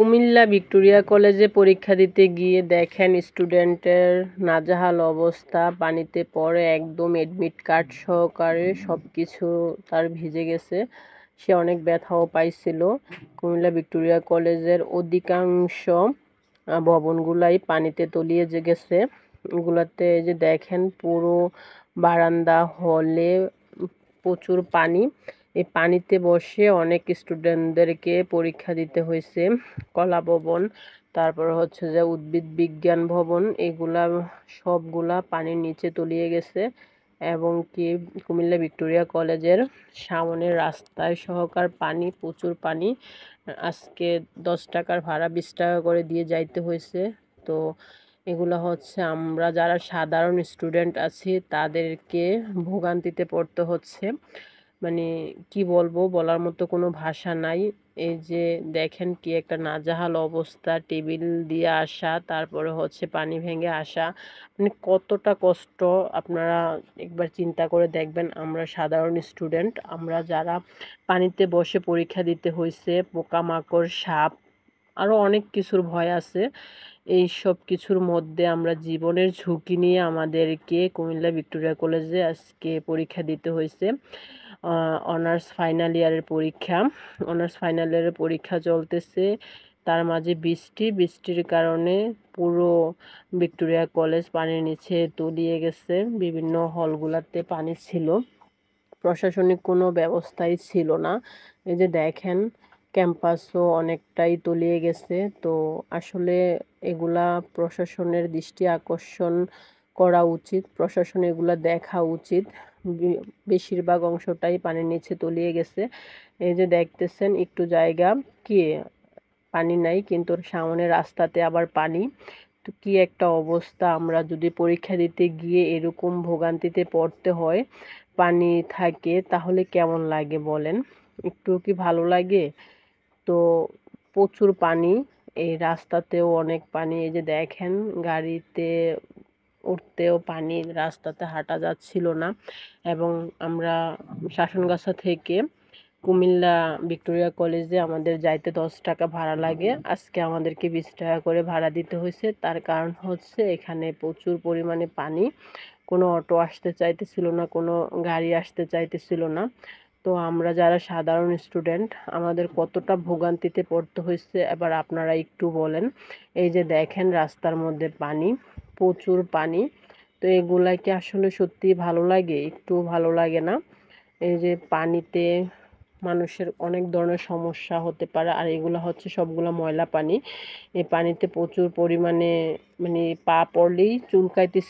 Comilla Victoria কলেজে পরীক্ষা দিতে গিয়ে দেখেন স্টুডেন্টের নাজেহাল অবস্থা। পানিতে পড়ে একদম অ্যাডমিট কার্ড সহকারে সব কিছু তার ভিজে গেছে। সে অনেক ব্যথাও পাইছিল। কুমিল্লা ভিক্টোরিয়া কলেজের অধিকাংশ ভবনগুলাই পানিতে তলিয়ে গেছে। এগুলাতে যে দেখেন পুরো বারান্দা হলে প্রচুর পানি। এই পানিতে বসে অনেক স্টুডেন্টদেরকে পরীক্ষা দিতে হয়েছে। কলা ভবন, তারপর হচ্ছে যে উদ্ভিদ বিজ্ঞান ভবন, এগুলা সবগুলা পানির নিচে তলিয়ে গেছে। এবং কি কুমিল্লা ভিক্টোরিয়া কলেজের সামনের রাস্তায় সহকার পানি, প্রচুর পানি। আজকে 10 টাকার ভাড়া 20 টাকা করে দিয়ে যাইতে হয়েছে। তো এগুলো হচ্ছে আমরা যারা সাধারণ স্টুডেন্ট আছি তাদেরকে ভোগান্তিতে পড়তে হচ্ছে। মানে কি বলবো, বলার মতো কোনো ভাষা নাই। এই যে দেখেন কি একটা নাজেহাল অবস্থা, টেবিল দিয়ে আসা, তারপরে হচ্ছে পানি ভেঙে আসা, মানে কতটা কষ্ট আপনারা একবার চিন্তা করে দেখবেন। আমরা সাধারণ স্টুডেন্ট, আমরা যারা পানিতে বসে পরীক্ষা দিতে হয়েছে, পোকামাকড়, সাপ, আরও অনেক কিছুর ভয় আছে। এই সব কিছুর মধ্যে আমরা জীবনের ঝুঁকি নিয়ে আমাদেরকে কুমিল্লা ভিক্টোরিয়া কলেজে আজকে পরীক্ষা দিতে হয়েছে। অনার্স ফাইনাল ইয়ারের পরীক্ষা। অনার্স ফাইনাল ইয়ারের পরীক্ষা চলতেছে, তার মাঝে বৃষ্টির কারণে পুরো ভিক্টোরিয়া কলেজ পানির নিচে তলিয়ে গেছে। বিভিন্ন হলগুলোতে পানি ছিল, প্রশাসনিক কোনো ব্যবস্থাই ছিল না। এই যে দেখেন ক্যাম্পাসও অনেকটাই তলিয়ে গেছে। তো আসলে এগুলা প্রশাসনের দৃষ্টি আকর্ষণ করা উচিত, প্রশাসন এগুলা দেখা উচিত। বেশিরভাগ অংশটাই পানির নিচে তলিয়ে গেছে। এই যে দেখতেছেন একটু জায়গা কি পানি নাই, কিন্তু সামনে রাস্তাতে আবার পানি। তো কি একটা অবস্থা, আমরা যদি পরীক্ষা দিতে গিয়ে এরকম ভোগান্তিতে পড়তে হয়, পানি থাকে, তাহলে কেমন লাগে বলেন? একটু কি ভালো লাগে? তো প্রচুর পানি, এই রাস্তাতেও অনেক পানি। এই যে দেখেন গাড়িতে উঠতেও পানি, রাস্তাতে হাঁটা যাচ্ছিল না। এবং আমরা শাসনগাছা থেকে কুমিল্লা ভিক্টোরিয়া কলেজে আমাদের যাইতে 10 টাকা ভাড়া লাগে। আজকে আমাদেরকে 20 টাকা করে ভাড়া দিতে হয়েছে। তার কারণ হচ্ছে এখানে প্রচুর পরিমাণে পানি, কোনো অটো আসতে চাইতেছিল না, কোনো গাড়ি আসতে চাইতেছিল না। তো আমরা যারা সাধারণ স্টুডেন্ট, আমাদের কতটা ভোগান্তিতে পড়তে হয়েছে এবার আপনারা একটু বলেন। এই যে দেখেন রাস্তার মধ্যে পানি, প্রচুর পানি। তো এগুলা কি আসলে সত্যি ভালো লাগে? একটু ভালো লাগে না। এই যে পানিতে মানুষের অনেক ধরনের সমস্যা হতে পারে, আর এগুলো হচ্ছে সবগুলো ময়লা পানি। এই পানিতে প্রচুর পরিমাণে মানে পা পড়লেই চুলকাইতেছে।